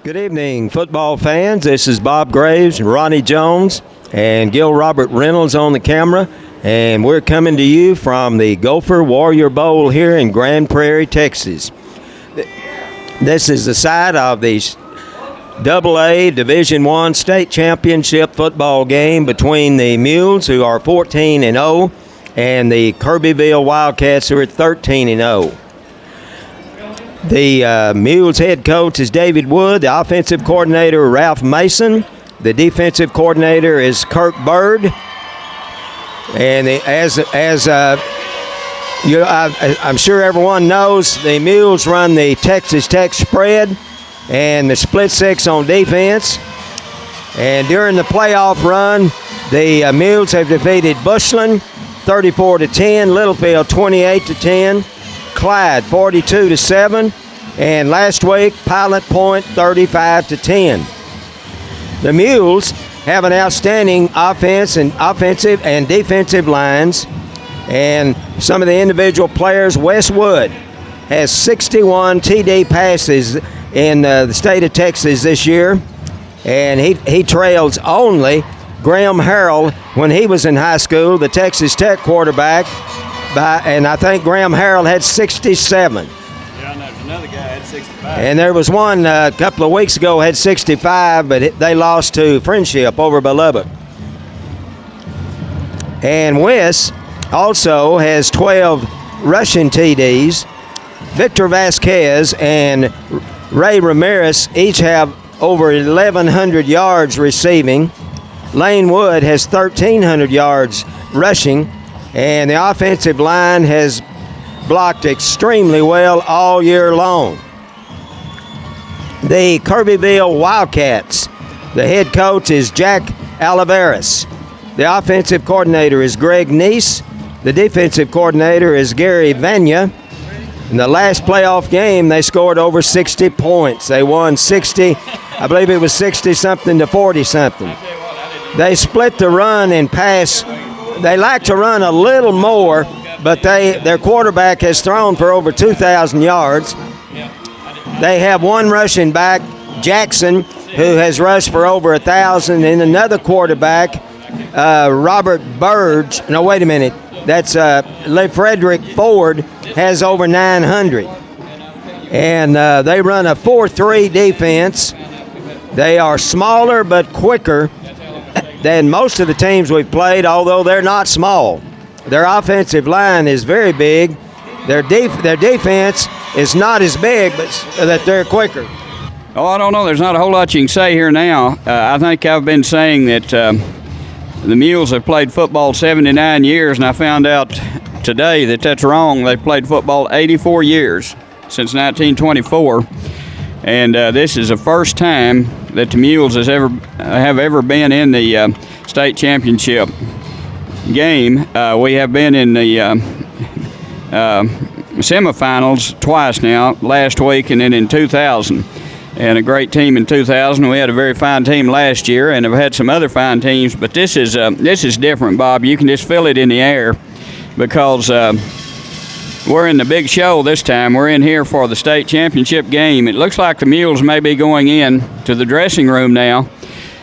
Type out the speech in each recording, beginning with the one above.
Good evening, football fans. This is Bob Graves, Ronnie Jones, and Gil Robert Reynolds on the camera, and we're coming to you from the Gopher Warrior Bowl here in Grand Prairie, Texas. This is the site of the AA Division I State Championship football game between the Mules, who are 14-0, and the Kirbyville Wildcats, who are 13-0. The Mules head coach is David Wood, the offensive coordinator Ralph Mason, the defensive coordinator is Kirk Bird, and I'm sure everyone knows, the Mules run the Texas Tech spread and the split six on defense. And during the playoff run, the Mules have defeated Bushland 34-10, Littlefield 28-10. Clyde 42-7, and last week Pilot Point 35-10. The Mules have an outstanding offensive and defensive lines, and some of the individual players. Wes Wood has 61 TD passes in the state of Texas this year, and he trails only Graham Harrell when he was in high school, the Texas Tech quarterback. And I think Graham Harrell had 67. Yeah, and there's another guy had 65. And there was one a couple of weeks ago had 65, but they lost to Friendship over by Lubbock. And Wes also has 12 rushing TDs. Victor Vasquez and Ray Ramirez each have over 1,100 yards receiving. Lane Wood has 1,300 yards rushing. And the offensive line has blocked extremely well all year long. The Kirbyville Wildcats, the head coach is Jack Oliveras. The offensive coordinator is Greg Neese. The defensive coordinator is Gary Vanya. In the last playoff game, they scored over 60 points. They won 60, I believe it was 60-something to 40-something. They split the run and pass. They like to run a little more, but their quarterback has thrown for over 2,000 yards. They have one rushing back, Jackson, who has rushed for over 1,000, and another quarterback, Robert Burge. No, wait a minute. That's Frederick Ford has over 900. And they run a 4-3 defense. They are smaller but quicker than most of the teams we've played, although they're not small. Their offensive line is very big. Their defense is not as big, but that they're quicker. Oh, I don't know. There's not a whole lot you can say here now. I think I've been saying that the Mules have played football 79 years, and I found out today that that's wrong. They've played football 84 years, since 1924. And this is the first time that the Mules have ever been in the state championship game. We have been in the semifinals twice now, last week and then in 2000. And a great team in 2000. We had a very fine team last year, and have had some other fine teams. But this is different, Bob. You can just feel it in the air because we're in the big show this time. We're in here for the state championship game. It looks like the Mules may be going in to the dressing room now.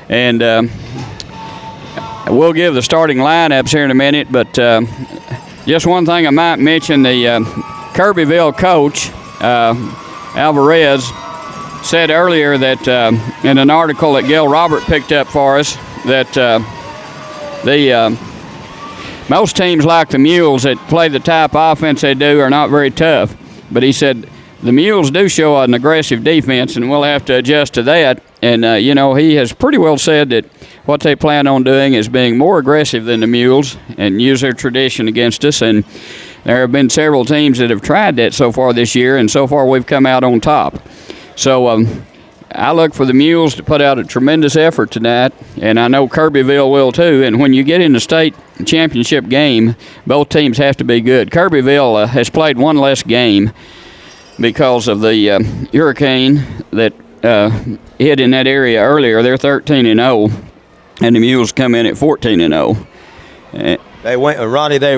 And we'll give the starting lineups here in a minute. But just one thing I might mention, the Kirbyville coach, Alvarez, said earlier that in an article that Gil Robert picked up for us that most teams like the Mules that play the type of offense they do are not very tough. But he said the Mules do show an aggressive defense, and we'll have to adjust to that. And, he has pretty well said that what they plan on doing is being more aggressive than the Mules and use their tradition against us. And there have been several teams that have tried that so far this year, and so far we've come out on top. So I look for the Mules to put out a tremendous effort tonight, and I know Kirbyville will too. And when you get in the state championship game, both teams have to be good. Kirbyville has played one less game because of the hurricane that hit in that area earlier. They're 13-0, and the Mules come in at 14-0. They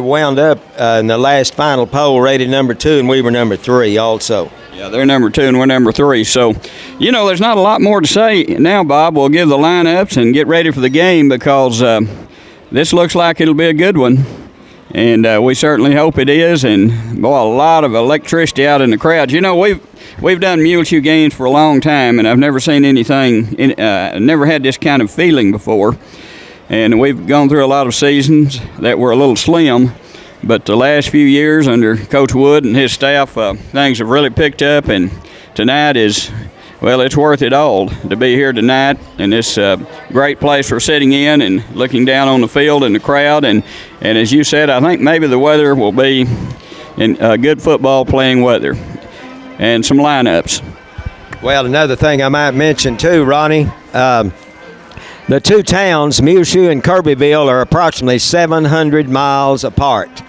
wound up in the last final poll rated number 2, and we were number 3 also. Yeah, they're number 2 and we're number 3. So, there's not a lot more to say now, Bob. We'll give the lineups and get ready for the game because this looks like it'll be a good one. And we certainly hope it is. And, boy, a lot of electricity out in the crowds. We've done Muleshoe games for a long time, and I've never seen anything, never had this kind of feeling before. And we've gone through a lot of seasons that were a little slim. But the last few years under Coach Wood and his staff, things have really picked up, and tonight is, well, it's worth it all to be here tonight in this great place we're sitting in and looking down on the field and the crowd. And as you said, I think maybe the weather will be in good football playing weather and some lineups. Well, another thing I might mention too, Ronnie, the two towns, Muleshoe and Kirbyville, are approximately 700 miles apart.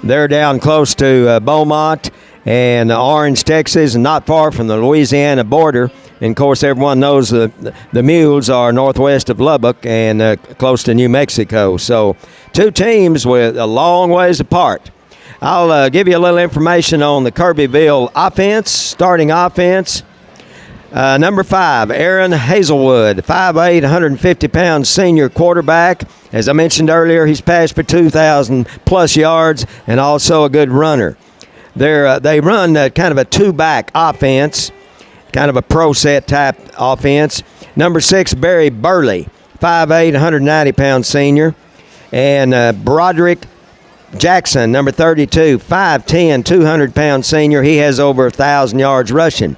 They're down close to Beaumont and Orange, Texas, and not far from the Louisiana border. And, of course, everyone knows the Mules are northwest of Lubbock and close to New Mexico. So two teams with a long ways apart. I'll give you a little information on the Kirbyville offense, starting offense. Number 5, Aaron Hazelwood, 5'8", 150-pound senior quarterback. As I mentioned earlier, he's passed for 2,000-plus yards and also a good runner. They run kind of a two-back offense, kind of a pro-set type offense. Number 6, Barry Burley, 5'8", 190-pound senior. And Broderick Jackson, number 32, 5'10", 200-pound senior. He has over 1,000 yards rushing.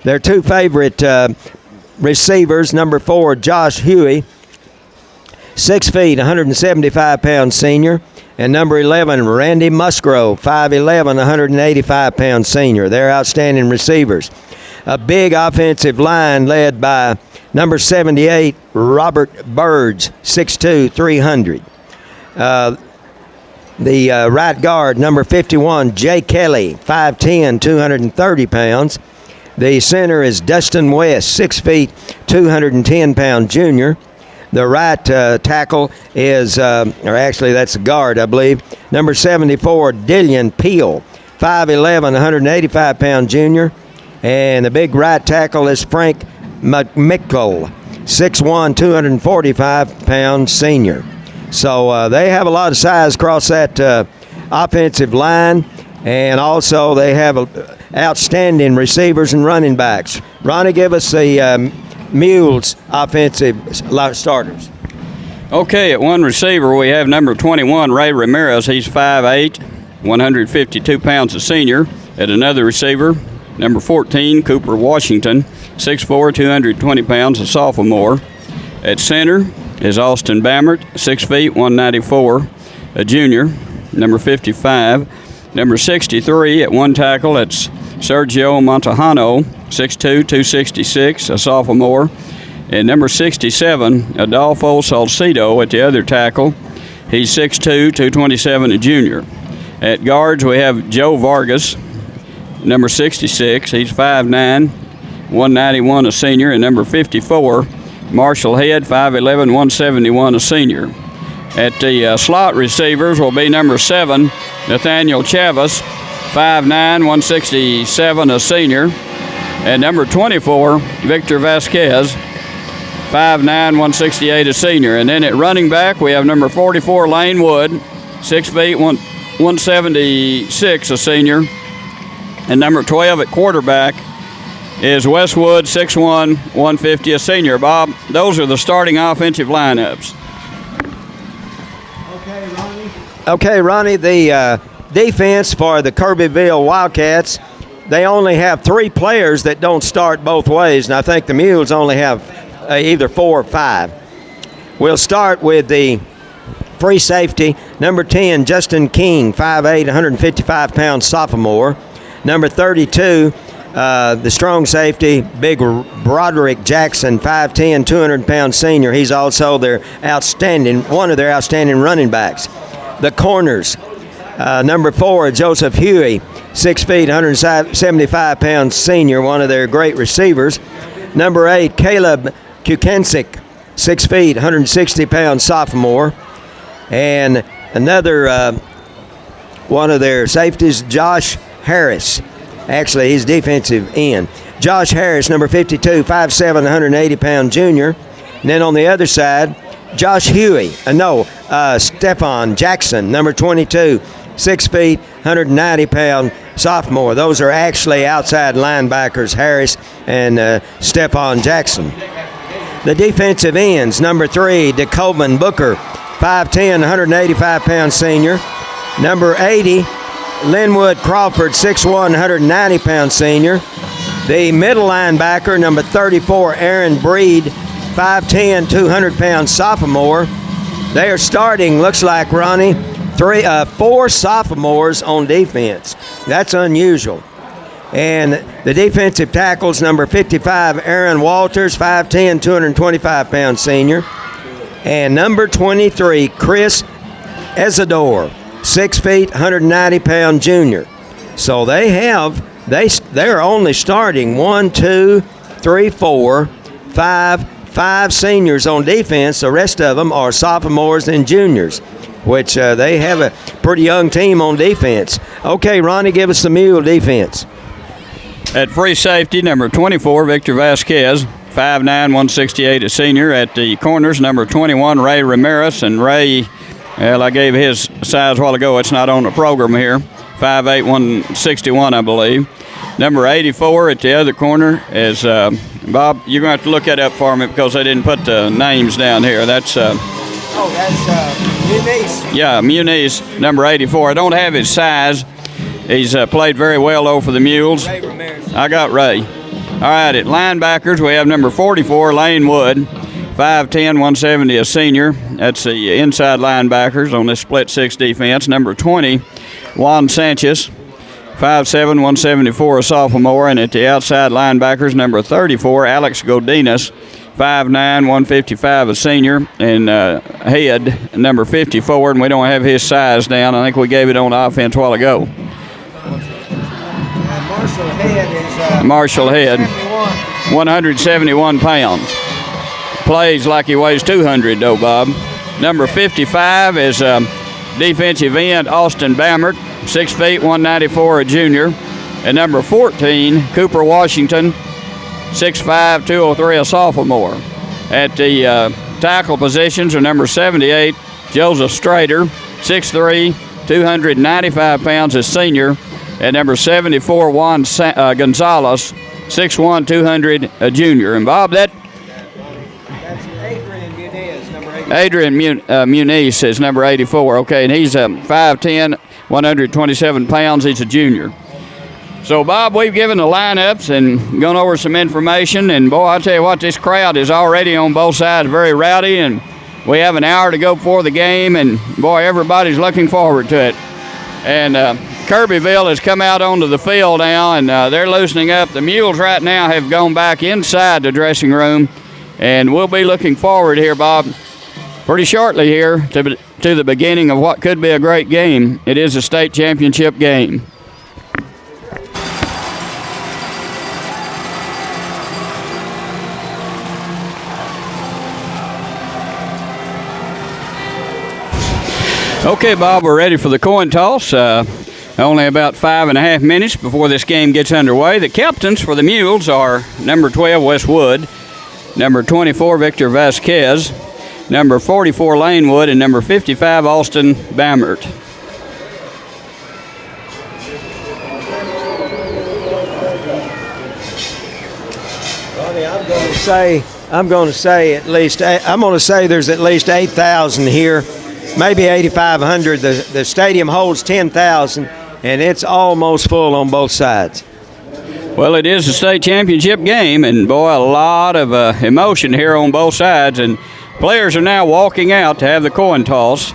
Their two favorite receivers, number 4, Josh Huey, 6 feet, 175-pound senior, and number 11, Randy Musgrove, 5'11", 185-pound senior. They're outstanding receivers. A big offensive line led by number 78, Robert Birds, 6'2", 300. The right guard, number 51, Jay Kelly, 5'10", 230 pounds. The center is Dustin West, 6 feet, 210-pound junior. The right tackle is, or actually that's the guard, I believe, number 74, Dillian Peel, 5'11", 185-pound junior. And the big right tackle is Frank McMickle, 6'1", 245-pound senior. So they have a lot of size across that offensive line, and also they have outstanding receivers and running backs. Ronnie, give us the Mules offensive starters. Okay, at one receiver we have number 21, Ray Ramirez. He's 5'8", 152 pounds, a senior. At another receiver, number 14, Cooper Washington, 6'4", 220 pounds, a sophomore. At center is Austin Bammert, 6 feet, 194, a junior. Number 55. Number 63 at one tackle, that's Sergio Montejano, 6'2", 266, a sophomore. And number 67, Adolfo Salcido at the other tackle. He's 6'2", 227, a junior. At guards, we have Joe Vargas, number 66. He's 5'9", 191, a senior. And number 54, Marshall Head, 5'11", 171, a senior. At the slot receivers will be number 7, Nathaniel Chavis, 5'9", 167, a senior. And number 24, Victor Vasquez, 5'9", 168, a senior. And then at running back, we have number 44, Lane Wood, 6 feet, 176, a senior. And number 12 at quarterback is Westwood, 6'1", 150, a senior. Bob, those are the starting offensive lineups. Okay, Ronnie, the defense for the Kirbyville Wildcats, they only have 3 players that don't start both ways, and I think the Mules only have either 4 or 5. We'll start with the free safety, number 10, Justin King, 5'8", 155-pound sophomore. Number 32, the strong safety, big Broderick Jackson, 5'10", 200-pound senior. He's also one of their outstanding running backs. The corners, number 4, Joseph Huey, 6 feet, 175-pound senior, one of their great receivers. Number 8, Caleb Kukensick, 6 feet, 160-pound sophomore. And another one of their safeties, Josh Harris, Actually, he's defensive end. Josh Harris, number 52, 5'7", 180-pound junior. And then on the other side, Josh Huey. Stephon Jackson, number 22, 6 feet, 190-pound sophomore. Those are actually outside linebackers, Harris and Stephon Jackson. The defensive ends, number 3, DeColeman Booker, 5'10", 185-pound senior. Number 80, Linwood Crawford, 6'1", 190-pound senior. The middle linebacker, number 34, Aaron Breed, 5'10", 200-pound sophomore. They are starting, looks like, Ronnie, 4 sophomores on defense. That's unusual. And the defensive tackles, number 55, Aaron Walters, 5'10", 225-pound senior. And number 23, Chris Ezador, 6 feet, 190-pound junior. So they're only starting 5 seniors on defense. The rest of them are sophomores and juniors, which they have a pretty young team on defense. Okay, Ronnie, give us the Mule defense. At free safety, number 24, Victor Vasquez, 5'9", 168, a senior. At the corners, number 21, Ray Ramirez. And Ray, I gave his size a while ago. It's not on the program here. 5'8", 161, I believe. Number 84 at the other corner is, Bob, you're going to have to look that up for me because they didn't put the names down here. That's Muniz. Yeah, Muniz, number 84. I don't have his size. He's played very well, though, for the Mules. Ray Ramirez. I got Ray. All right, at linebackers, we have number 44, Lane Wood, 5'10", 170, a senior. That's the inside linebackers on this split 6 defense. Number 20, Juan Sanchez, 5'7", 174, a sophomore. And at the outside linebackers, number 34, Alex Godinez, 5'9", 155, a senior. And Head, number 54, and we don't have his size down. I think we gave it on offense a while ago. Marshall Head, 171 pounds. Plays like he weighs 200, though, Bob. Number 55 is defensive end Austin Bammert, 6 feet, 194, a junior. And number 14, Cooper Washington, 6'5", 203, a sophomore. At the tackle positions are number 78, Joseph Strader, 6'3", 295 pounds, a senior. At number 74, Juan Gonzalez, 6'1", 200, a junior. And Bob, that's Adrian Muniz, number 84. Adrian Muniz is number 84. Okay, and he's 5'10", 127 pounds. He's a junior. So, Bob, we've given the lineups and gone over some information. And, boy, I tell you what, this crowd is already on both sides very rowdy. And we have an hour to go before the game. And, boy, everybody's looking forward to it. And Kirbyville has come out onto the field now, and they're loosening up. The Mules right now have gone back inside the dressing room, and we'll be looking forward here, Bob, pretty shortly here to the beginning of what could be a great game. It is a state championship game. Okay, Bob, we're ready for the coin toss. Only about 5.5 minutes before this game gets underway. The captains for the Mules are number 12, Wes Wood, number 24, Victor Vasquez, number 44, Lane Wood, and number 55, Austin Bammert. Ronnie, I'm going to say there's at least 8,000 here. Maybe 8,500. The stadium holds 10,000, and it's almost full on both sides. Well, it is a state championship game, and boy, a lot of emotion here on both sides, and players are now walking out to have the coin toss.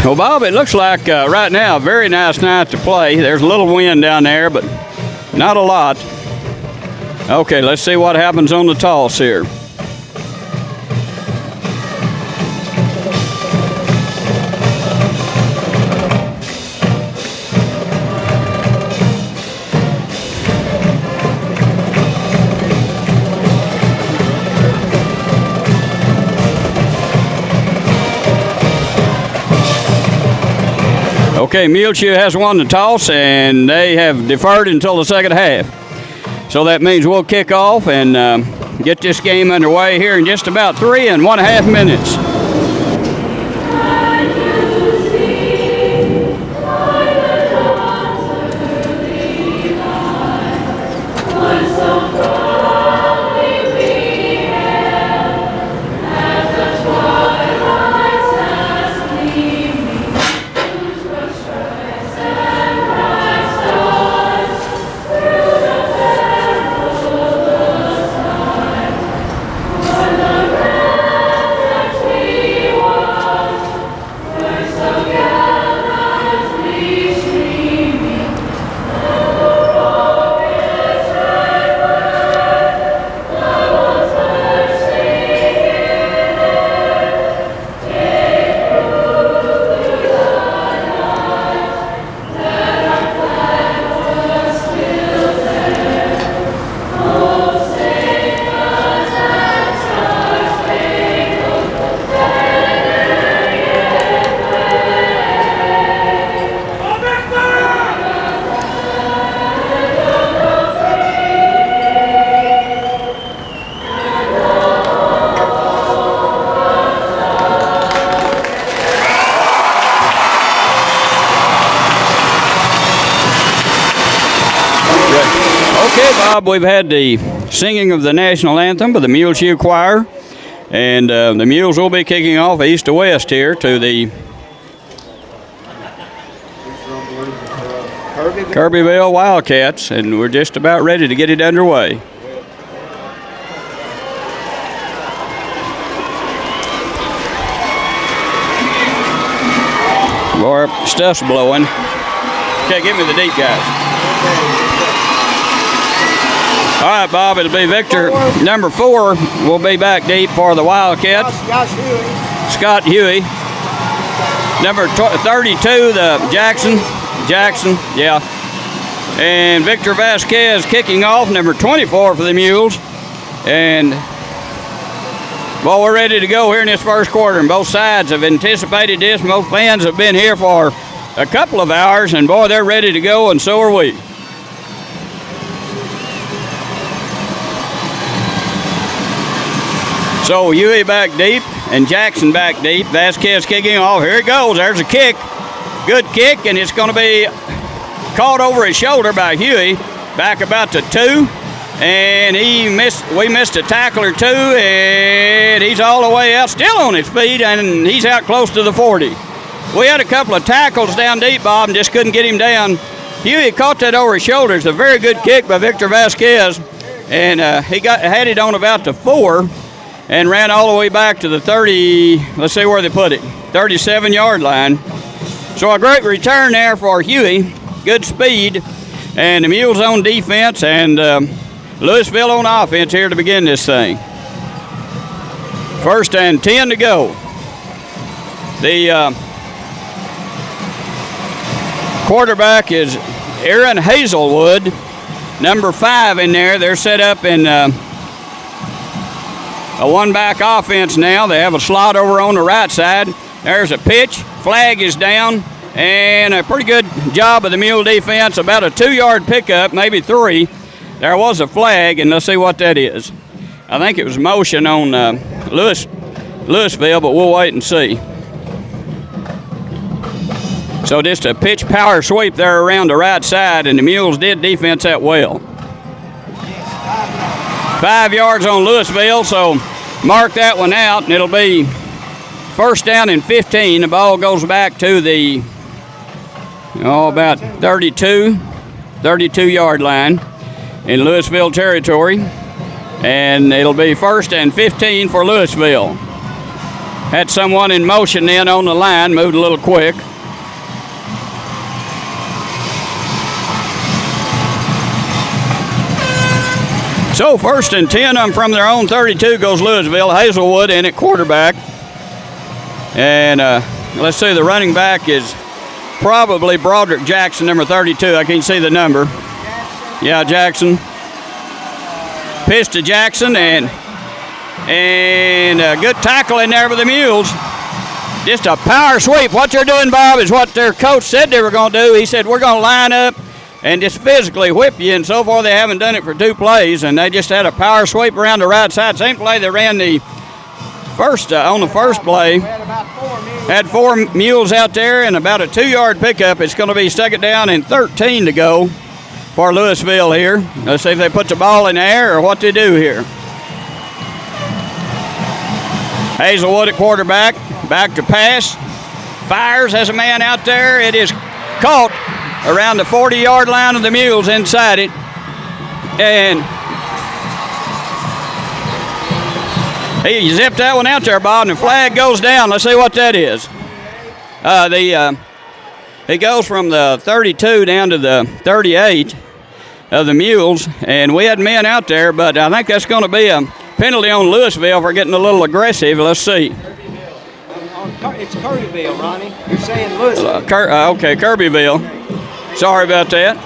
Well, Bob, it looks like right now a very nice night to play. There's a little wind down there, but not a lot. Okay, let's see what happens on the toss here. Okay, Muleshoe has won the toss, and they have deferred until the second half. So that means we'll kick off and get this game underway here in just about 3.5 minutes. Okay, Bob, we've had the singing of the national anthem by the Muleshoe Choir, and the Mules will be kicking off east to west here to the Kirbyville Wildcats, and we're just about ready to get it underway. Boy, stuff's blowing. Okay, give me the deep, guys. All right, Bob, it'll be Victor. Number 4 will be back deep for the Wildcats. Scott Huey. Number 32, the Jackson, yeah. And Victor Vasquez kicking off, number 24 for the Mules. And, well, we're ready to go here in this first quarter, and both sides have anticipated this. Most fans have been here for a couple of hours, and, boy, they're ready to go, and so are we. So Huey back deep and Jackson back deep. Vasquez kicking off. Here it goes. There's a kick. Good kick, and it's going to be caught over his shoulder by Huey. Back about to 2. And we missed a tackle or 2, and he's all the way out, still on his feet, and he's out close to the 40. We had a couple of tackles down deep, Bob, and just couldn't get him down. Huey caught that over his shoulder. It's a very good kick by Victor Vasquez, and he had it on about to 4. And ran all the way back to the 30, let's see where they put it, 37-yard line. So a great return there for Huey, good speed, and the Mules on defense, and Louisville on offense here to begin this thing. 1st and 10 to go. The quarterback is Aaron Hazelwood, number 5 in there. They're set up in a one-back offense now. They have a slot over on the right side. There's a pitch. Flag is down. And a pretty good job of the Mule defense. About a 2-yard pickup, maybe 3. There was a flag, and let's see what that is. I think it was motion on Louisville, but we'll wait and see. So just a pitch power sweep there around the right side, and the Mules did defense that well. 5 yards on Louisville, so mark that one out, and it'll be 1st down and 15. The ball goes back to the, about 32-yard line in Louisville territory, and it'll be 1st and 15 for Louisville. Had someone in motion then on the line, moved a little quick. So 1st and 10 from their own 32 goes Louisville. Hazelwood in at quarterback. And let's see, the running back is probably Broderick Jackson, number 32. I can't see the number. Yeah, Jackson. Pitch to Jackson, and a good tackle in there for the Mules. Just a power sweep. What they're doing, Bob, is what their coach said they were going to do. He said, we're going to line up and just physically whip you, and so far they haven't done it for 2 plays, and they just had a power sweep around the right side. Same play they ran the first on the first play. Had 4 Mules out there and about a 2-yard pickup. It's going to be 2nd down and 13 to go for Louisville here. Let's see if they put the ball in the air or what they do here. Hazelwood at quarterback, back to pass. Fires, has a man out there. It is caught around the 40-yard line of the Mules inside it. And he zipped that one out there, Bob, and the flag goes down. Let's see what that is. It goes from the 32 down to the 38 of the Mules, and we had men out there, but I think that's going to be a penalty on Louisville for getting a little aggressive. Let's see. It's Kirbyville, Ronnie. You're saying Louisville. Okay, Kirbyville. Sorry about that.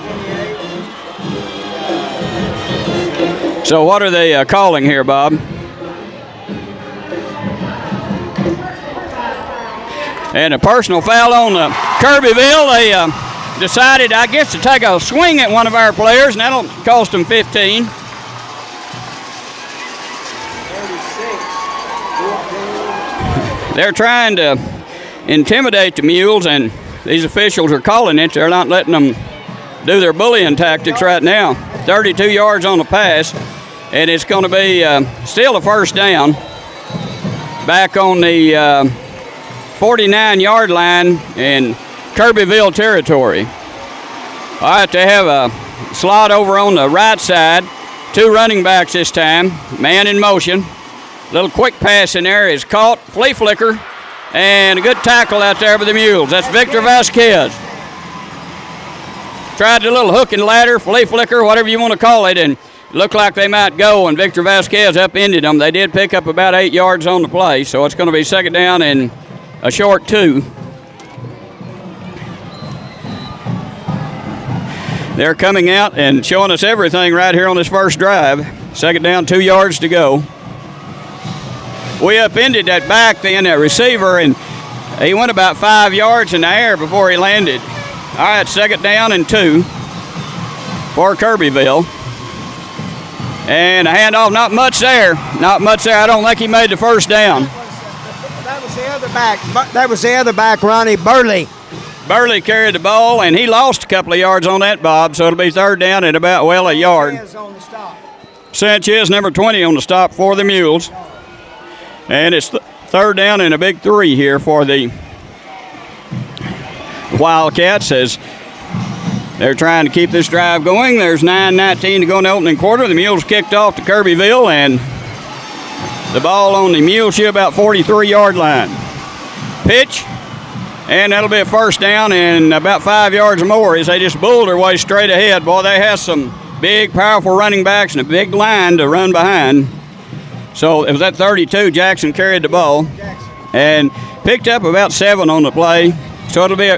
So what are they calling here, Bob? And a personal foul on Kirbyville. They decided, I guess, to take a swing at one of our players, and that'll cost them 15. 36. They're trying to intimidate the Mules, and these officials are calling it. They're not letting them do their bullying tactics right now. 32 yards on the pass, and it's going to be still a 1st down. Back on the 49-yard line in Kirbyville territory. All right, they have a slot over on the right side. 2 running backs this time. Man in motion. Little quick pass in there is caught. Flea flicker. And a good tackle out there for the Mules. That's Victor Vasquez. Tried the little hook and ladder, flea flicker, whatever you want to call it, and it looked like they might go, and Victor Vasquez upended them. They did pick up about 8 yards on the play, so it's going to be 2nd down and a short 2. They're coming out and showing us everything right here on this first drive. 2nd down, 2 yards to go. We upended that back then, that receiver, and he went about 5 yards in the air before he landed. All right, 2nd down and 2 for Kirbyville. And a handoff, not much there. Not much there. I don't think he made the 1st down. That was the other back. That was the other back, Ronnie, Burley. Burley carried the ball, and he lost a couple of yards on that, Bob, so it'll be 3rd down at about, a yard. Sanchez, number 20, on the stop for the Mules. And it's 3rd down and a big 3 here for the Wildcats as they're trying to keep this drive going. There's 9:19 to go in the opening quarter. The Mules kicked off to Kirbyville, and the ball on the Muleshoe about 43-yard line. Pitch, and that'll be a 1st down and about 5 yards more as they just bulled their way straight ahead. Boy, they have some big, powerful running backs and a big line to run behind. So it was at 32. Jackson carried the ball and picked up about 7 on the play. So it'll be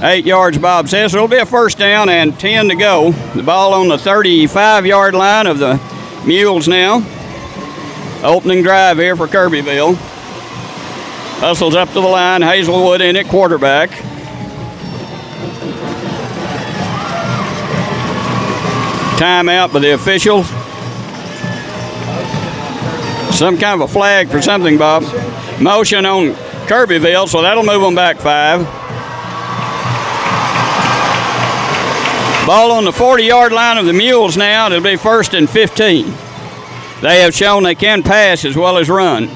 8 yards, Bob says. So it'll be a 1st down and 10 to go. The ball on the 35-yard line of the Mules now. Opening drive here for Kirbyville. Hustles up to the line. Hazelwood in at quarterback. Timeout by the officials. Some kind of a flag for something, Bob. Motion on Kirbyville, so that'll move them back 5. Ball on the 40-yard line of the Mules now. It'll be 1st and 15. They have shown they can pass as well as run.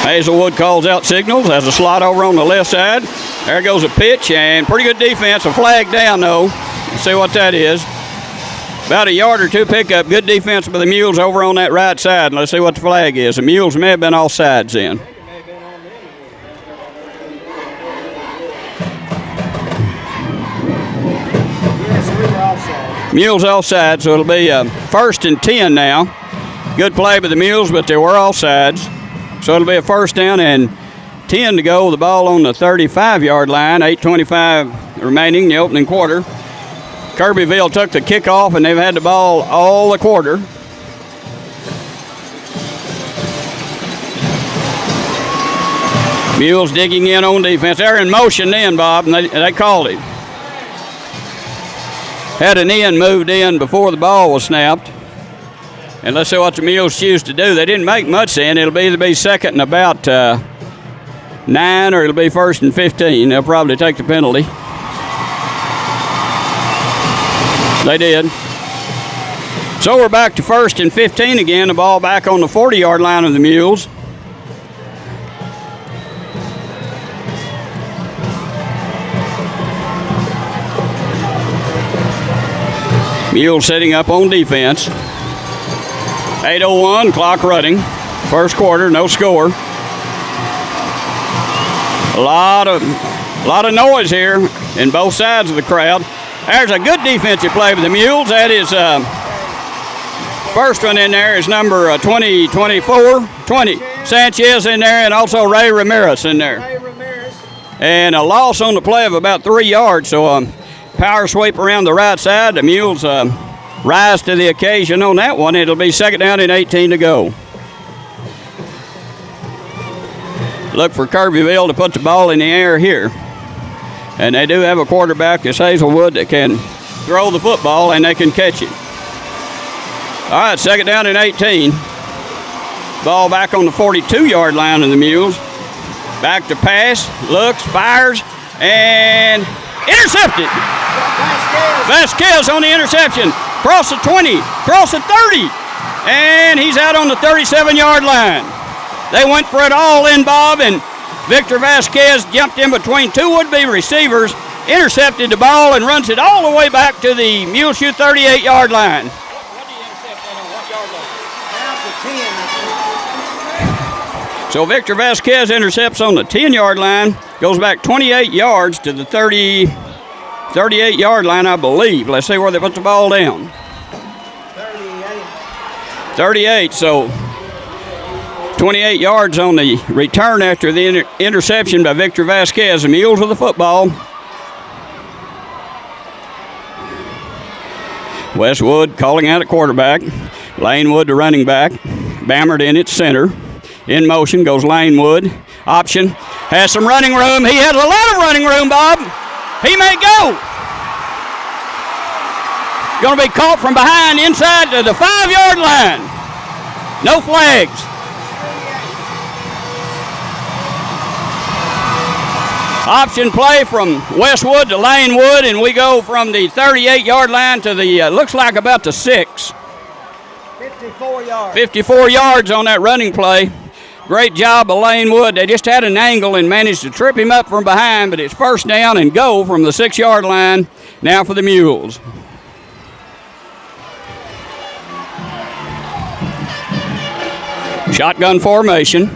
Hazelwood calls out signals, has a slot over on the left side. There goes a pitch, and pretty good defense. A flag down, though. Let's see what that is. About a yard or two pickup. Good defense by the Mules over on that right side. Let's see what the flag is. The Mules may have been offsides then. Mules offside, so it'll be 1st and 10 now. Good play by the Mules, but they were offsides. So it'll be a 1st down and 10 to go. The ball on the 35-yard line. 8:25 remaining in the opening quarter. Kirbyville took the kickoff, and they've had the ball all the quarter. Mules digging in on defense. They're in motion then, Bob, and they called it. Had an end moved in before the ball was snapped. And let's see what the Mules choose to do. They didn't make much then. It'll either be 2nd and about 9, or it'll be 1st and 15. They'll probably take the penalty. They did. So we're back to 1st and 15 again. The ball back on the 40-yard line of the Mules. Mules setting up on defense. 8:01, clock running. 1st quarter, no score. A lot of noise here in both sides of the crowd. There's a good defensive play for the Mules. That is first one in there is number 20 Sanchez in there, and also Ray Ramirez in there. And a loss on the play of about 3 yards. So power sweep around the right side. The Mules rise to the occasion on that one. It'll be 2nd down and 18 to go. Look for Kirbyville to put the ball in the air here. And they do have a quarterback, that's Hazelwood, that can throw the football and they can catch it. All right, 2nd down and 18. Ball back on the 42-yard line of the Mules. Back to pass, looks, fires, and intercepted. Vasquez on the interception. Cross the 20, cross the 30, and he's out on the 37-yard line. They went for it all in, Bob, and Victor Vasquez jumped in between two would-be receivers, intercepted the ball, and runs it all the way back to the Muleshoe 38-yard line. What did he intercept that on? What yard line? So Victor Vasquez intercepts on the 10-yard line, goes back 28 yards to the 38-yard line, I believe. Let's see where they put the ball down. 38, so 28 yards on the return after the interception by Victor Vasquez. The Mules with the football. Westwood calling out at quarterback. Lanewood the running back. Bammert in its center. In motion goes Lanewood. Option. Has some running room. He has a lot of running room, Bob. He may go. Going to be caught from behind inside to the 5-yard line. No flags. Option play from Westwood to Lanewood, and we go from the 38-yard line to the, looks like about the 6. 54 yards. 54 yards on that running play. Great job of Lanewood. They just had an angle and managed to trip him up from behind, but it's 1st down and go from the 6-yard line now for the Mules. Shotgun formation.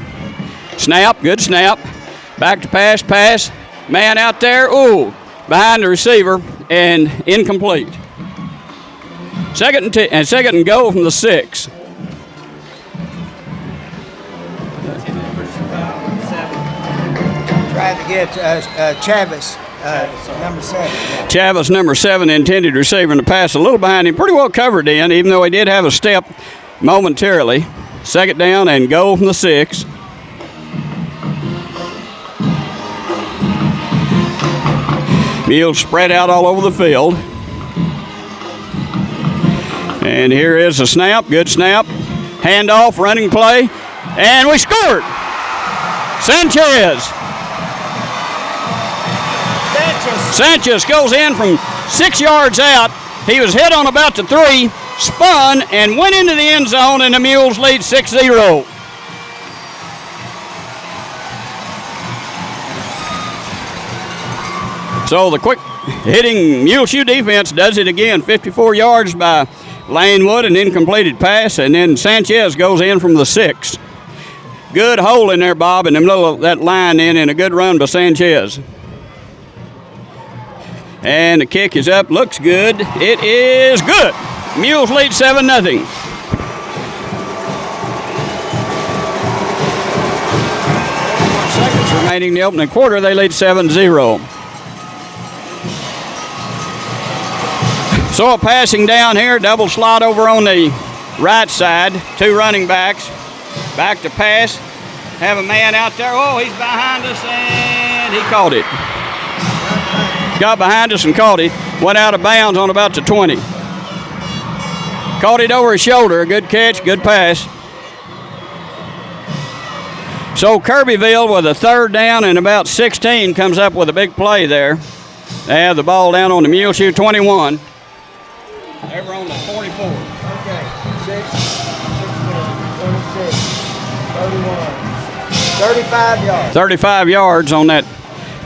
Snap, good snap. Back to pass. Man out there, behind the receiver, and incomplete. Second and go from the 6. Trying to get Chavis, number 7. Chavis, number 7, intended receiver in the pass. A little behind him, pretty well covered in, even though he did have a step momentarily. 2nd down and go from the 6. Mules spread out all over the field. And here is a snap, good snap. Handoff, running play, and we scored. Sanchez goes in from 6 yards out. He was hit on about the 3, spun, and went into the end zone, and the Mules lead 6-0. So the quick hitting Muleshoe defense does it again. 54 yards by Lanewood, an incompleted pass, and then Sanchez goes in from the 6. Good hole in there, Bob, in the middle of that line in, and a good run by Sanchez. And the kick is up, looks good. It is good. Mules lead 7-0. Seconds remaining in the opening quarter, they lead 7-0. So a passing down here, double slot over on the right side. 2 running backs. Back to pass. Have a man out there. Oh, he's behind us, and he caught it. Got behind us and caught it. Went out of bounds on about the 20. Caught it over his shoulder. Good catch, good pass. So Kirbyville with a 3rd down and about 16 comes up with a big play there. They have the ball down on the Muleshoe 21. Over on the 44. Okay, 6, 26, 31, 35 yards. 35 yards on that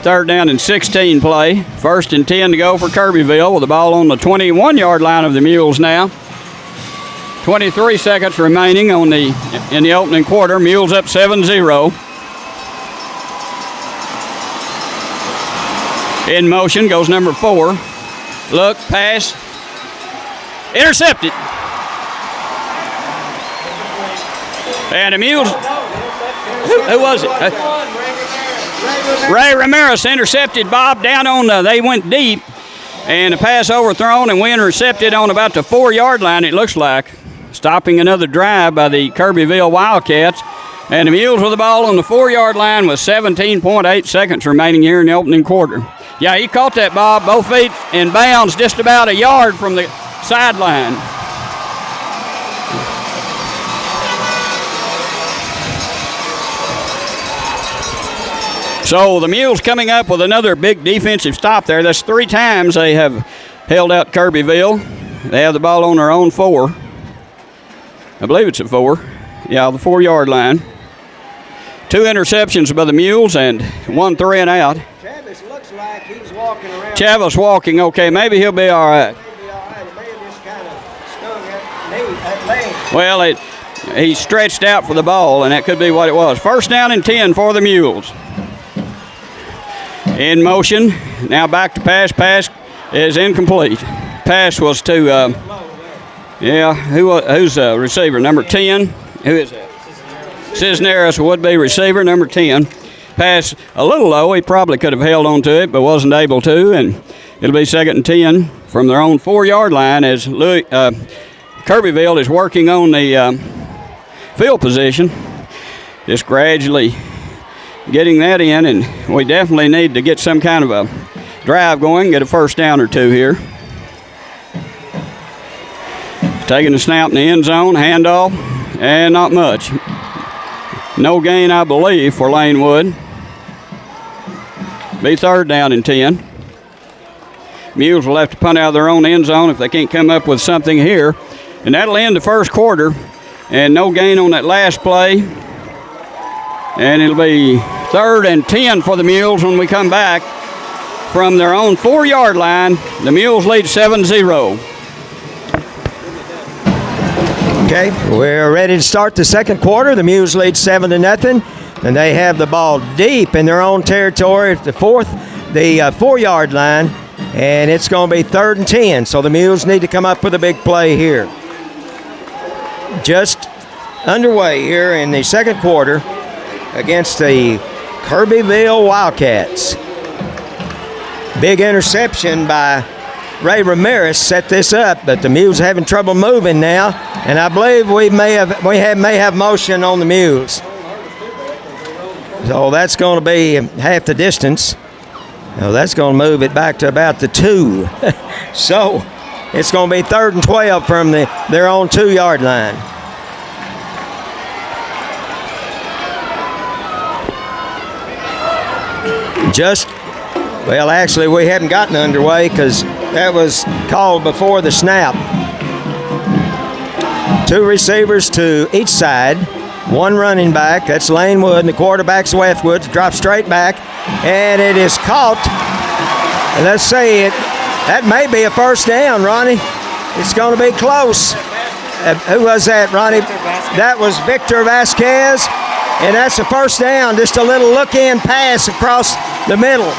3rd down and 16 play. 1st and 10 to go for Kirbyville with the ball on the 21-yard line of the Mules now. 23 seconds remaining in the opening quarter. Mules up 7-0. In motion goes number 4. Look, pass. Intercepted. And the Mules. Who was it? Ray Ramirez intercepted, Bob, down on they went deep. And the pass overthrown, and we intercepted on about the 4-yard line, it looks like. Stopping another drive by the Kirbyville Wildcats. And the Mules with the ball on the 4-yard line with 17.8 seconds remaining here in the opening quarter. Yeah, he caught that, Bob, both feet in bounds, just about a yard from the sideline. So the Mules coming up with another big defensive stop there. That's 3 times they have held out Kirbyville. They have the ball on their own 4. I believe it's at 4. Yeah, the 4-yard line. 2 interceptions by the Mules and 1 3 and out. Travis looks like he's walking around. Travis walking, okay, maybe he'll be all right. Well, he stretched out for the ball, and that could be what it was. 1st down and 10 for the Mules. In motion, now back to pass. Pass is incomplete. Pass was to, who's receiver? Number 10. Who is that? Cisneros would be receiver, number 10. Pass a little low. He probably could have held on to it, but wasn't able to, and it'll be 2nd and 10 from their own 4-yard line as Kirbyville is working on the field position, just gradually getting that in, and we definitely need to get some kind of a drive going, get a 1st down or 2 here. Taking the snap in the end zone, handoff, and not much. No gain, I believe, for Lanewood. Be 3rd down and 10. Mules will have to punt out of their own end zone if they can't come up with something here. And that'll end the 1st quarter. And no gain on that last play. And it'll be 3rd and 10 for the Mules when we come back from their own 4-yard line. The Mules lead 7-0. Okay, we're ready to start the 2nd quarter. The Mules lead 7-0, and they have the ball deep in their own territory at the 4-yard line, and it's going to be 3rd and 10. So the Mules need to come up with a big play here. Just underway here in the 2nd quarter against the Kirbyville Wildcats. Big interception by Ray Ramirez set this up, but the Mules having trouble moving now, and I believe we may have motion on the Mules. So that's going to be half the distance. Now that's going to move it back to about the 2. So it's going to be 3rd and 12 from their own 2-yard line. Well, actually, we haven't gotten underway because that was called before the snap. 2 receivers to each side, 1 running back. That's Lanewood, and the quarterback's Westwood. Drops straight back, and it is caught And let's see, that may be a first down, Ronnie. It's going to be close. Who was that, Ronnie? That was Victor Vasquez. And that's a first down, just a little look-in pass across the middle.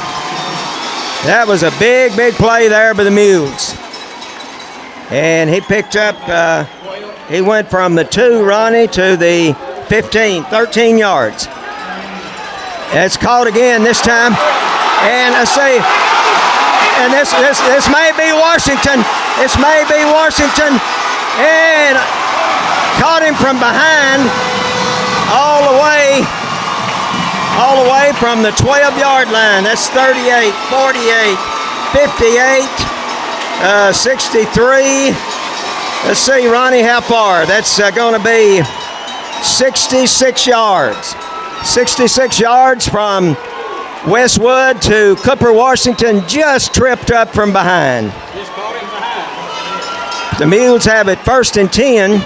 That was a big, big play there by the Mules. And he picked up, he went from the 2, Ronnie, to the 15, 13 yards. It's caught again this time. And let's see, and this may be Washington. This may be Washington. And caught him from behind all the way from the 12-yard line. That's 38, 48, 58, 63. Let's see, Ronnie, how far? That's going to be 66 yards. 66 yards from Westwood to Cooper, Washington, just tripped up from behind. Just caught him behind. The Mules have it 1st and 10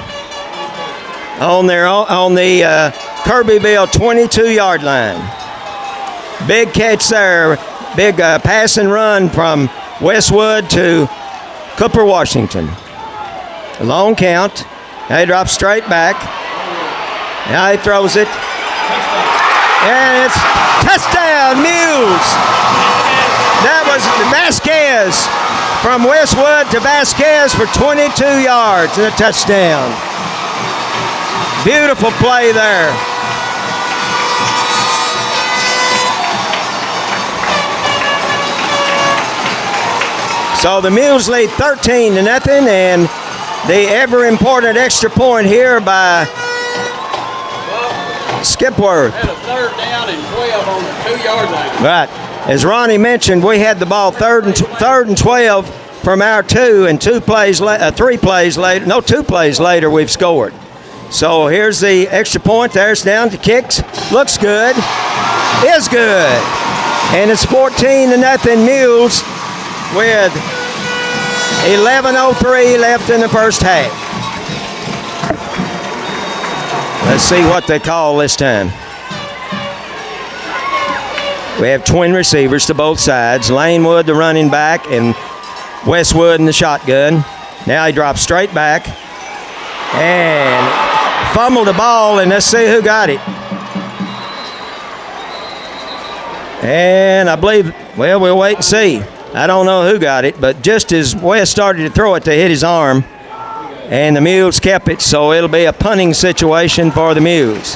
on the Kirbyville 22-yard line. Big catch there. Big pass and run from Westwood to Cooper, Washington. A long count. Now he drops straight back. Now he throws it. And it's touchdown, Mules. That was Vasquez. From Westwood to Vasquez for 22 yards and a touchdown. Beautiful play there. So the Mules lead 13-0, and the ever-important extra point here by Skipworth. Had a 3rd down and 12 on the 2-yard line. Right. As Ronnie mentioned, we had the ball 3rd and 12 from our 2, and 2 plays later we've scored. So here's the extra point. There's down to kicks. Looks good. Is good. And it's 14-0 Mules with 11:03 left in the first half. Let's see what they call this time. We have twin receivers to both sides. Lanewood, the running back, and Westwood in the shotgun. Now he drops straight back and fumbled the ball, and let's see who got it. And I believe, well, we'll wait and see. I don't know who got it, but just as West started to throw it, they hit his arm, and the Mules kept it, so it'll be a punting situation for the Mules.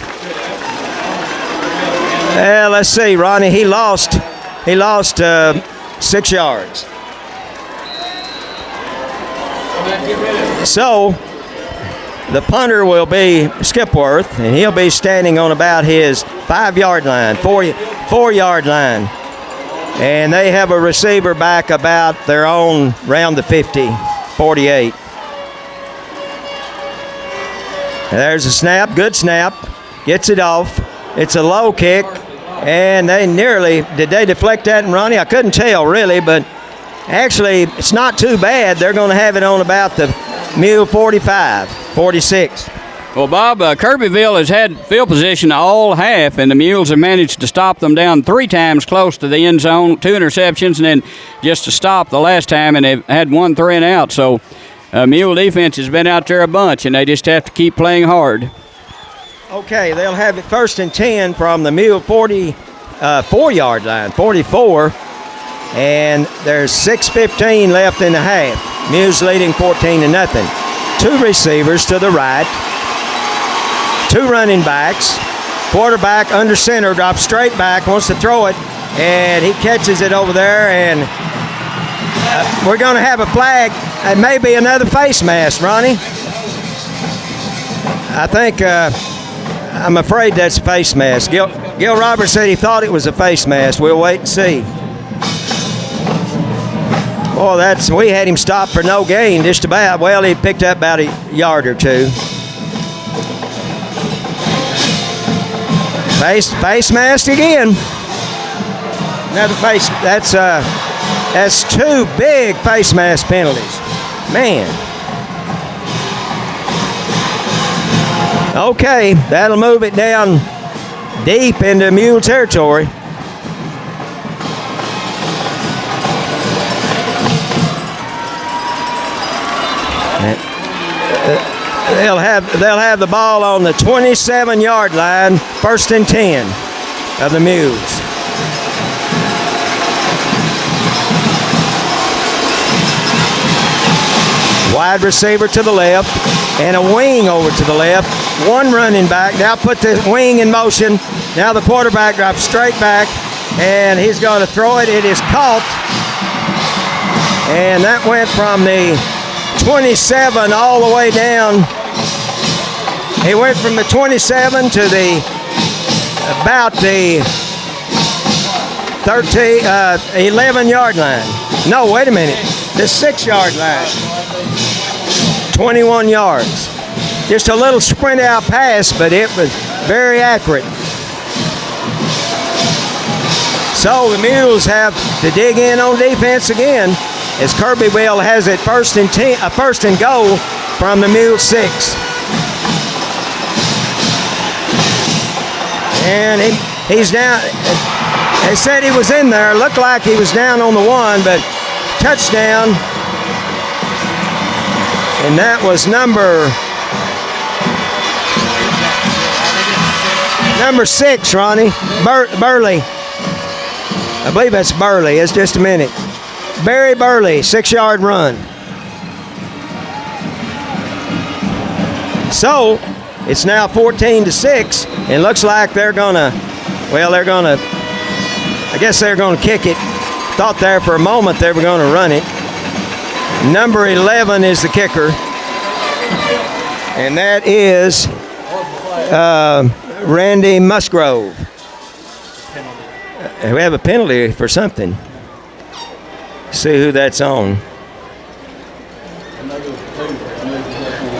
Well, let's see, Ronnie, he lost 6 yards. So the punter will be Skipworth, and he'll be standing on about his 5-yard line, 4-yard line. And they have a receiver back about their own, around the 50, 48. And there's a snap, good snap, gets it off. It's a low kick, and did they deflect that and Ronnie? I couldn't tell really, but actually it's not too bad. They're going to have it on about the Mule 45, 46. Well, Bob, Kirbyville has had field position all half, and the Mules have managed to stop them down 3 times close to the end zone, 2 interceptions, and then just to stop the last time, and they've had 1 3 and out. So Mule defense has been out there a bunch, and they just have to keep playing hard. Okay, they'll have it 1st and 10 from the Mule 44-yard line, 44, and there's 6:15 left in the half. Mules leading 14-0. 2 receivers to the right. 2 running backs. Quarterback under center, drops straight back, wants to throw it, and he catches it over there, and we're going to have a flag. It may be another face mask, Ronnie. I think, I'm afraid that's a face mask. Gil Roberts said he thought it was a face mask. We'll wait and see. Boy, we had him stopped for no gain, just about. Well, he picked up about a yard or 2. Face mask again. Another face. That's 2 big face mask penalties. Man. Okay, that'll move it down deep into Mule territory. They'll have the ball on the 27-yard line, 1st and 10 of the Mules. Wide receiver to the left and a wing over to the left. One running back. Now put the wing in motion. Now the quarterback drops straight back, and he's going to throw it. It is caught. And that went from the 27 all the way down. He went from the 27 to about the 11-yard line. No, wait a minute. The 6-yard line. 21 yards. Just a little sprint out pass, but it was very accurate. So the Mules have to dig in on defense again, as Kirbyville has it 1st and goal from the Mule 6. And he's down. They said he was in there. Looked like he was down on the 1, but touchdown. And that was number 6, Ronnie. Burley. I believe that's Burley. It's just a minute. Barry Burley, 6-yard run. So it's now 14-6, and looks like I guess they're gonna kick it. Thought there for a moment they were gonna run it. Number 11 is the kicker, and that is Randy Musgrove. We have a penalty for something. See who that's on.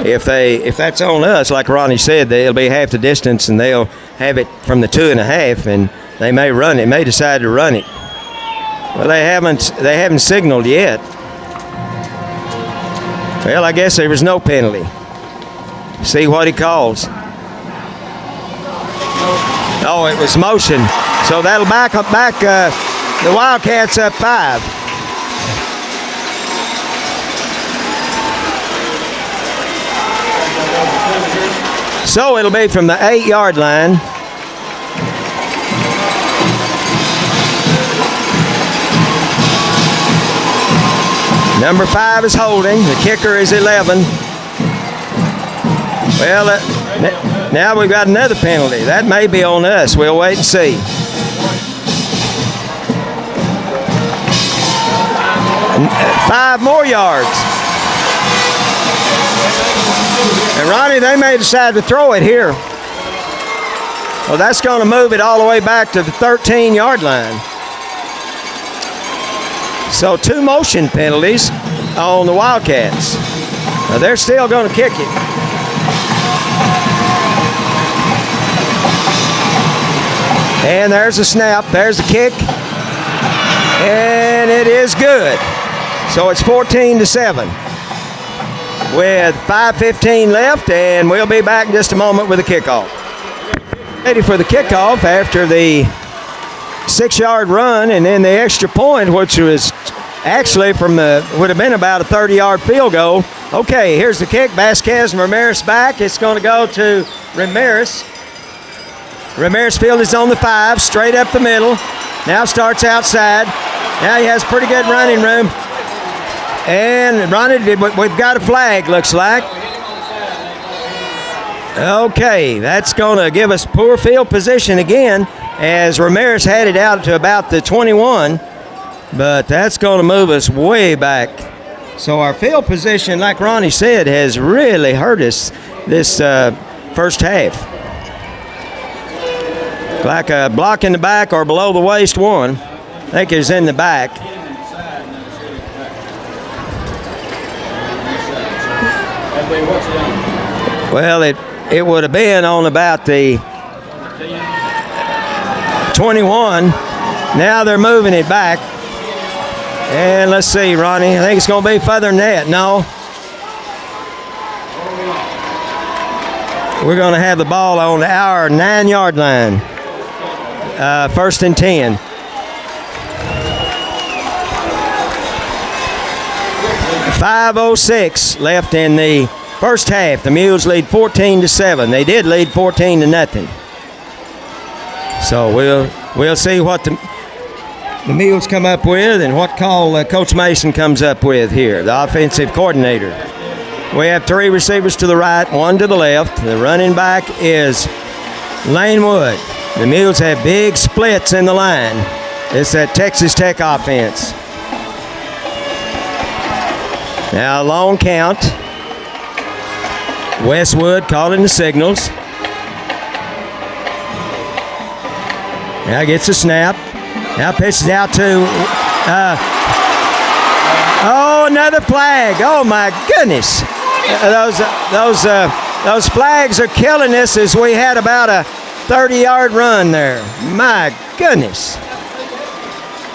If that's on us, like Ronnie said, they'll be half the distance, and they'll have it from the 2.5, and they may run it. May decide to run it. Well, they haven't signaled yet. Well, I guess there was no penalty. See what he calls. Oh, it was motion. So that'll back the Wildcats up 5. So it'll be from the 8-yard line. Number 5 is holding. The kicker is 11. Well, now we've got another penalty. That may be on us. We'll wait and see. And 5 more yards. And Ronnie, they may decide to throw it here. Well, that's going to move it all the way back to the 13-yard line. So 2 motion penalties on the Wildcats. Now they're still going to kick it. And there's the snap. There's the kick. And it is good. So it's 14-7 with 5:15 left, and we'll be back in just a moment with the kickoff. Ready for the kickoff after the 6-yard run and then the extra point, which was actually would have been about a 30-yard field goal. Okay, here's the kick. Vasquez and Ramirez back. It's going to go to Ramirez. Ramirez field is on the 5, straight up the middle. Now starts outside. Now he has pretty good running room. And Ronnie, we've got a flag, looks like. Okay, that's going to give us poor field position again, as Ramirez had it out to about the 21, but that's going to move us way back. So our field position, like Ronnie said, has really hurt us this first half. Like a block in the back or below the waist one. I think it's in the back. Well, it would have been on about the 21. Now they're moving it back. And let's see, Ronnie. I think it's going to be further than that. No. We're going to have the ball on our 9-yard line. 1st and 10. .506 left in the First half, the Mules lead 14-7. They did lead 14-0. So we'll see what the Mules come up with and what call Coach Mason comes up with here, the offensive coordinator. We have 3 receivers to the right, 1 to the left. The running back is Lane Wood. The Mules have big splits in the line. It's that Texas Tech offense. Now, long count. Westwood calling the signals. Now gets a snap. Now pitches out to, another flag. Oh my goodness. Those flags are killing us as we had about a 30-yard run there. My goodness.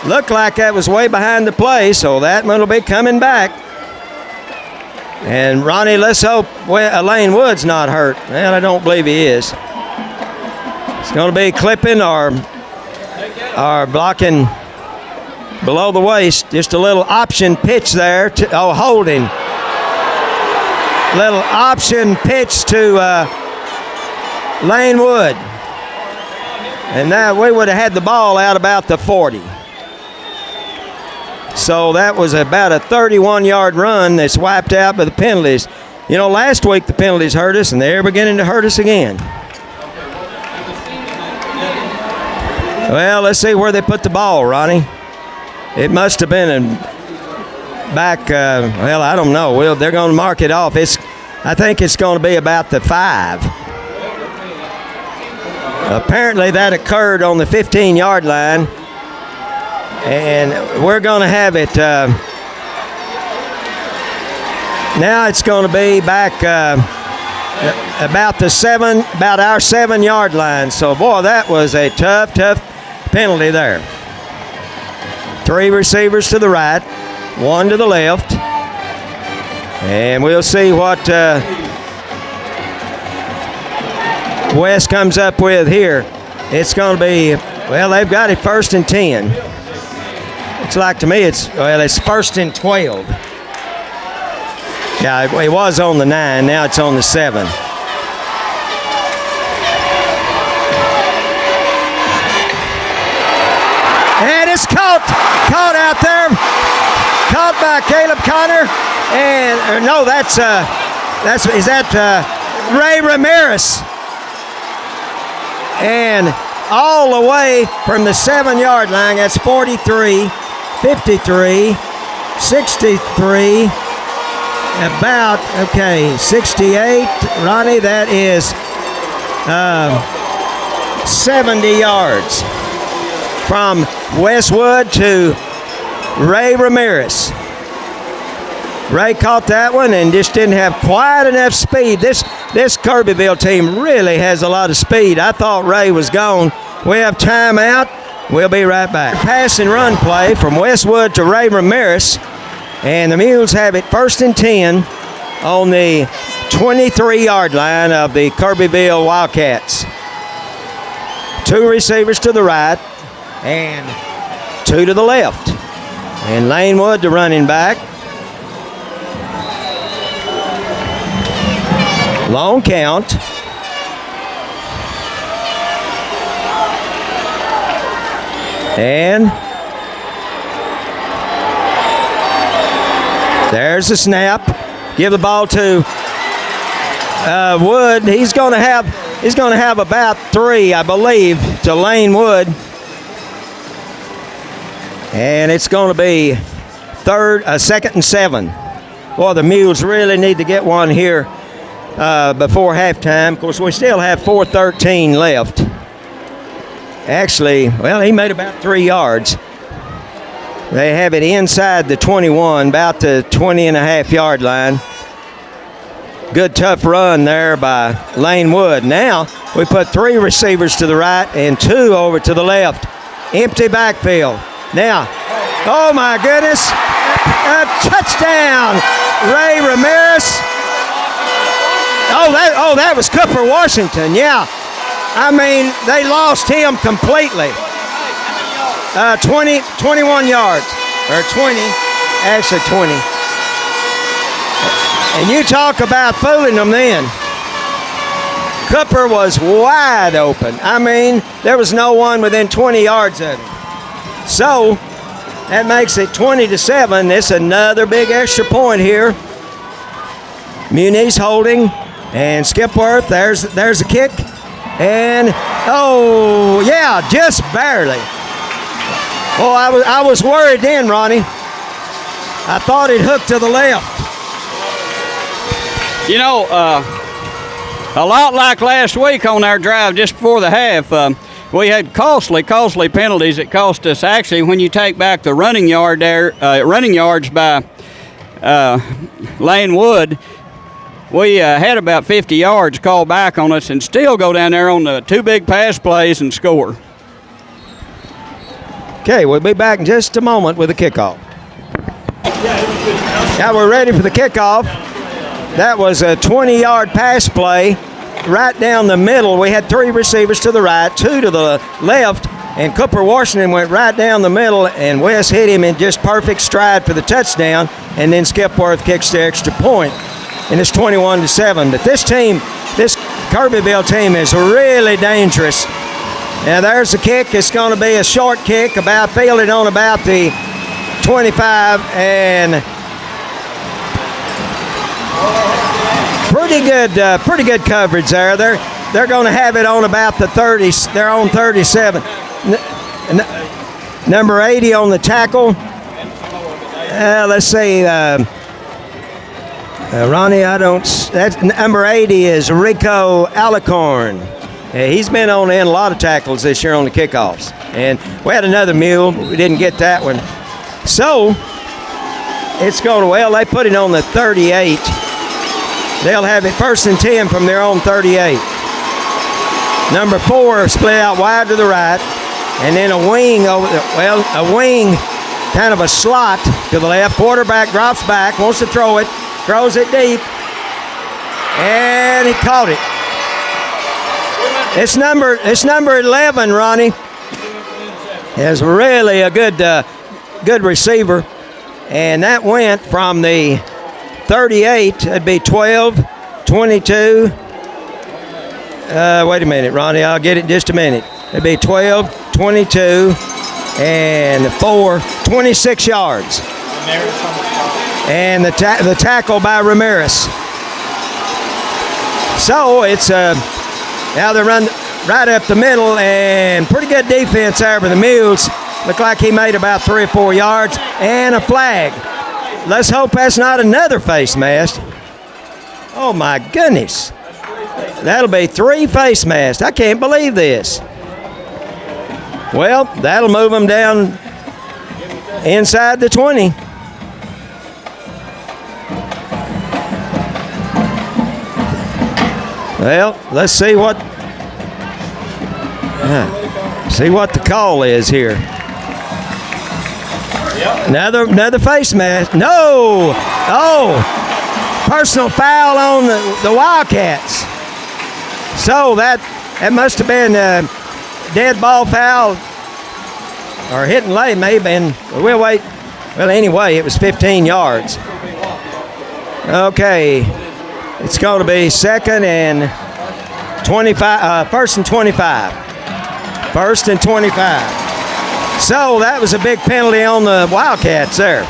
Looked like that was way behind the play, so that one will be coming back. And Ronnie, let's hope Lane Wood's not hurt. Well, I don't believe he is. It's going to be clipping or blocking below the waist. Just a little option pitch there. Holding. Little option pitch to Lane Wood. And now we would have had the ball out about the 40. So that was about a 31-yard run that's wiped out by the penalties. You know, last week the penalties hurt us, and they're beginning to hurt us again. Well, let's see where they put the ball, Ronnie. It must have been back, I don't know. Well, they're going to mark it off. I think it's going to be about the 5. Apparently that occurred on the 15-yard line. And we're going to have it. Now it's going to be back about our 7-yard line. So, boy, that was a tough penalty there. 3 receivers to the right, 1 to the left. And we'll see what West comes up with here. It's going to be, they've got it 1st and 10. Looks like to me it's 1st and 12. Yeah, it was on the 9. Now it's on the 7. And it's caught out there. Caught by Caleb Connor. And no, is that Ray Ramirez? And all the way from the 7-yard line, that's 43, 53, 63, about, 68. Ronnie, that is 70 yards from Westwood to Ray Ramirez. Ray caught that one and just didn't have quite enough speed. This Kirbyville team really has a lot of speed. I thought Ray was gone. We have timeout. We'll be right back. Pass and run play from Westwood to Ray Ramirez. And the Mules have it 1st and 10 on the 23-yard line of the Kirbyville Wildcats. 2 receivers to the right and 2 to the left. And Lane Wood, the running back. Long count. And there's the snap. Give the ball to Wood. He's going to have about 3, I believe, to Lane Wood. And it's going to be 2nd and 7. Boy, the Mules really need to get one here before halftime. Of course, we still have 4:13 left. Actually, he made about 3 yards. They have it inside the 21, about the 20.5-yard line. Good tough run there by Lane Wood. Now we put 3 receivers to the right and 2 over to the left. Empty backfield. Now, oh my goodness, a touchdown, Ray Ramirez. That was Cooper Washington, yeah. I mean, they lost him completely. 21 yards, or 20, actually 20. And you talk about fooling them then. Cooper was wide open. I mean, there was no one within 20 yards of him. So, that makes it 20-7. This is another big extra point here. Muniz holding, and Skipworth, there's a kick. And, oh, yeah, just barely. Oh, I was worried then, Ronnie. I thought it hooked to the left. You know, a lot like last week on our drive just before the half, we had costly penalties. It cost us, actually, when you take back the running yards by Lane Wood, we had about 50 yards called back on us and still go down there on the 2 big pass plays and score. Okay, we'll be back in just a moment with the kickoff. Now we're ready for the kickoff. That was a 20-yard pass play right down the middle. We had 3 receivers to the right, 2 to the left, and Cooper Washington went right down the middle, and Wes hit him in just perfect stride for the touchdown, and then Skipworth kicks the extra point, and it's 21-7. But this team, this Kirbyville team, is really dangerous. Now there's the kick. It's going to be a short kick, fielded on about the 25, and pretty good coverage there. They're going to have it on about the 30. They're on 37. Number 80 on the tackle. Let's see. Ronnie, that's number 80 is Rico Alicorn. He's been in a lot of tackles this year on the kickoffs. And we had another mule, but we didn't get that one. So, it's going to, they put it on the 38. They'll have it 1st and 10 from their own 38. Number 4 split out wide to the right, and then a wing kind of a slot to the left. Quarterback drops back, wants to throw it, throws it deep, and he caught it. It's number 11, Ronnie. It's really a good receiver, and that went from the 38, it'd be 12, 22. Wait a minute, Ronnie, I'll get it in just a minute. It'd be 12, 22, and 4, 26 yards. And the tackle by Ramirez. So it's now they run right up the middle, and pretty good defense there for the Mules. Looked like he made about 3 or 4 yards, and a flag. Let's hope that's not another face mask. Oh, my goodness. That'll be 3 face masks. I can't believe this. Well, that'll move them down inside the 20. Well, let's see what the call is here. Another face mask. No! Oh! Personal foul on the Wildcats. So that must have been a dead ball foul or hitting late, maybe. And we'll wait. Well, anyway, it was 15 yards. Okay. It's going to be 2nd and 25. 1st and 25. 1st and 25. So that was a big penalty on the Wildcats there.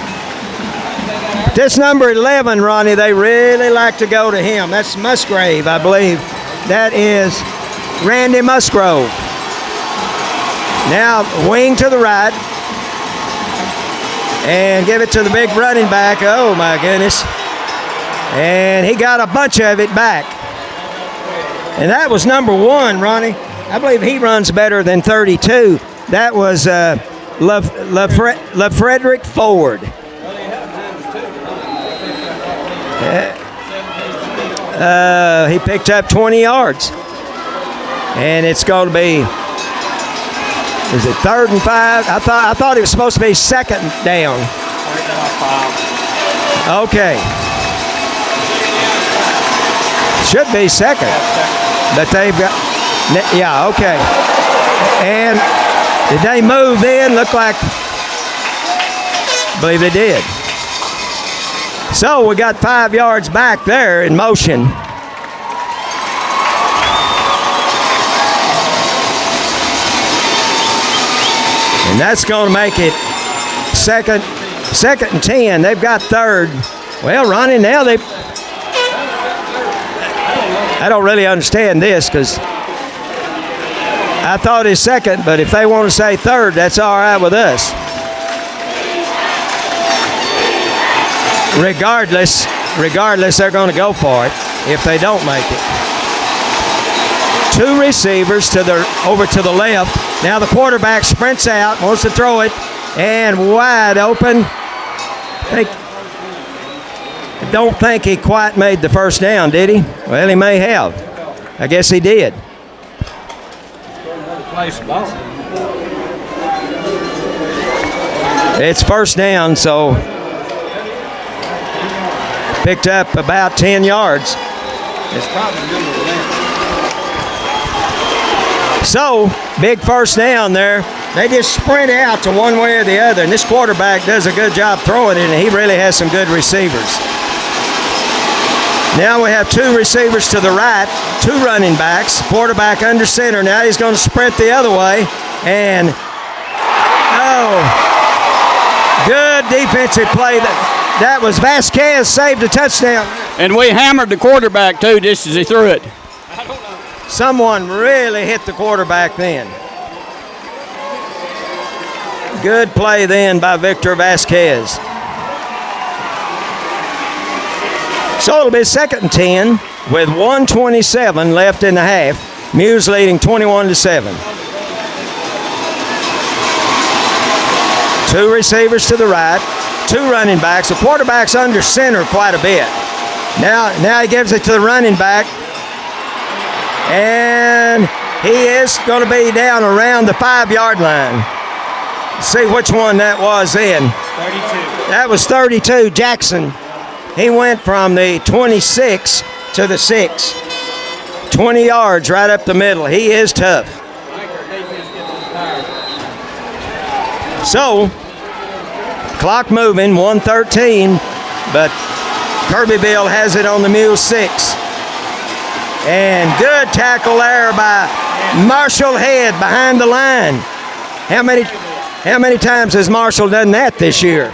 This number 11, Ronnie, they really like to go to him. That's Musgrave, I believe. That is Randy Musgrove. Now, wing to the right. And give it to the big running back. Oh, my goodness. And he got a bunch of it back. And that was number 1, Ronnie. I believe he runs better than 32. That was LaFrederick Ford. He picked up 20 yards. And it's going to be, is it 3rd and 5? I thought it was supposed to be 2nd down. Okay. Should be 2nd. But they've got, yeah, okay. And did they move in? Look like, I believe they did. So we got 5 yards back there in motion. And that's going to make it second and 10. They've got third. Well, Ronnie, now I don't really understand this because I thought it's second, but if they want to say third, that's all right with us. Regardless, they're going to go for it if they don't make it. 2 receivers over to the left. Now the quarterback sprints out, wants to throw it, and wide open. I don't think he quite made the first down, did he? Well, he may have. I guess he did. It's first down, so picked up about 10 yards. It's probably number 11. So, big first down there. They just sprint out to one way or the other, and this quarterback does a good job throwing it, and he really has some good receivers. Now we have 2 receivers to the right, 2 running backs, quarterback under center. Now he's going to sprint the other way, and good defensive play. That was Vasquez saved a touchdown. And we hammered the quarterback, too, just as he threw it. Someone really hit the quarterback then. Good play then by Victor Vasquez. So it'll be second and 10 with 1:27 left in the half. Mules leading 21-7. 2 receivers to the right, 2 running backs. The quarterback's under center quite a bit. Now he gives it to the running back. And he is going to be down around the 5-yard line. Let's see which one that was then. 32. That was 32, Jackson. He went from the 26 to the 6. 20 yards right up the middle. He is tough. So, clock moving, 1:13, but Kirbyville has it on the Mule 6. And good tackle there by Marshall Head behind the line. How many times has Marshall done that this year?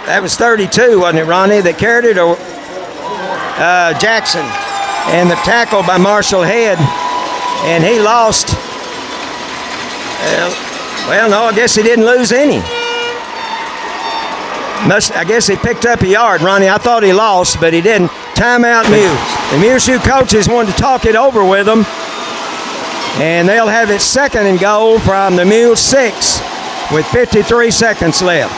That was 32, wasn't it, Ronnie, that carried it, or Jackson? And the tackle by Marshall Head, and he lost. Well, no, I guess he didn't lose any. I guess he picked up a yard, Ronnie. I thought he lost, but he didn't. Timeout, Mules. The Muleshoe coaches wanted to talk it over with them, and they'll have it second and goal from the Mule 6 with 53 seconds left.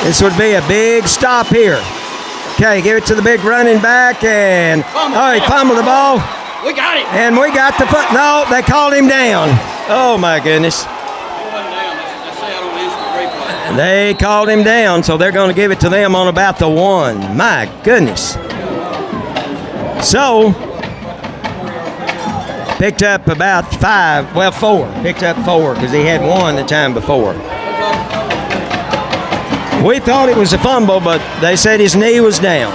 This would be a big stop here. Okay, give it to the big running back, and he fumbled the ball. We got it. And we got the foot. No, they called him down. Oh, my goodness. They called him down, so they're going to give it to them on about the 1. My goodness. So, picked up about 4. Picked up 4 because he had 1 the time before. We thought it was a fumble, but they said his knee was down.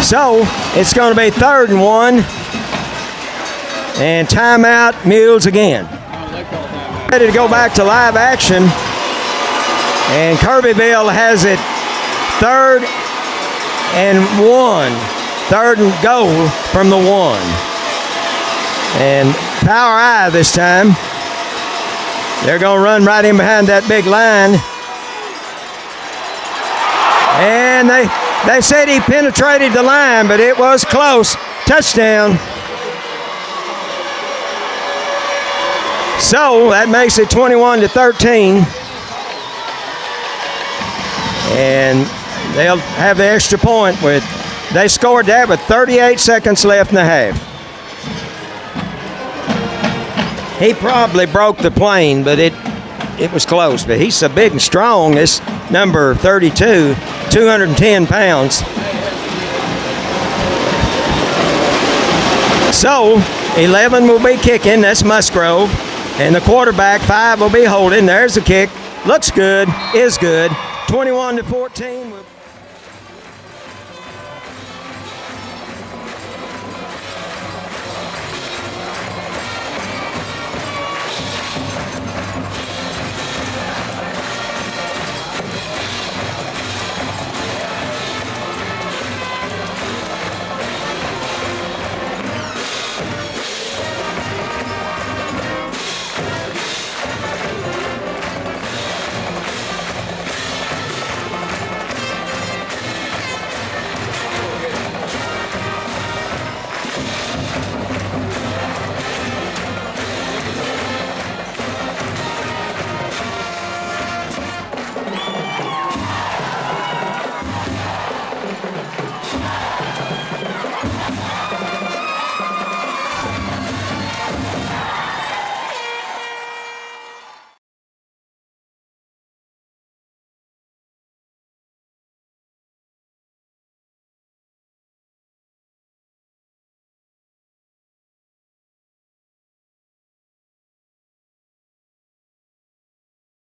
So, it's going to be 3rd and 1. And timeout, Mules again. Ready to go back to live action, and Kirbyville has it 3rd and 1. 3rd and goal from the 1. And Power I this time. They're going to run right in behind that big line. And they said he penetrated the line, but it was close. Touchdown. So that makes it 21-13. And they'll have the extra point they scored that with 38 seconds left in the half. He probably broke the plane, but it was close. But he's so big and strong, this number 32, 210 pounds. So 11 will be kicking, that's Musgrove. And the quarterback, 5 will be holding. There's the kick. Looks good, is good. 21-14.